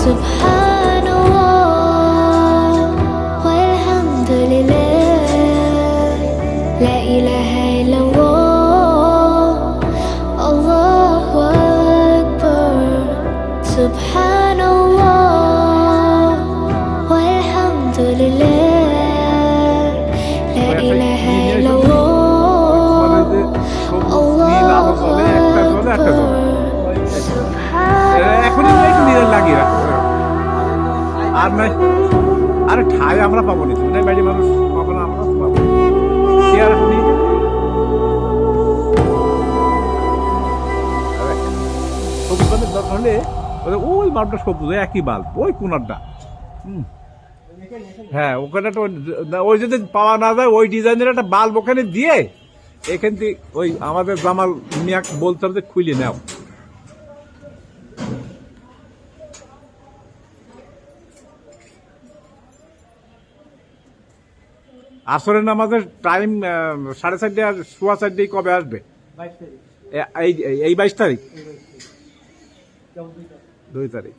سبحان الله والحمد لله لا إله إلا الله الله أكبر سبحان الله والحمد لله لا إله إلا الله الله أكبر আর নাই আরে ঠাই আমরা পাবো না তুমি বাড়ি মানুষ পাবো না আমরা পাবো চেয়ার শুনি সবুজ বাল্বের দরকার হলে ওই বাল্বটা সবুজ একই বাল্ব ওই কোনারটা হ্যাঁ ওখানে একটা ওই যদি পাওয়া না যায় ওই ডিজাইনের একটা বাল্ব ওখানে দিয়ে এখান থেকে ওই আমাদের জামাল মিয়াক বলতে হবে খুলে নাও আসরের নামাজের টাইম 4:30 আর 4:15 কবে আসবে? এই 22 তারিখ 2 তারিখ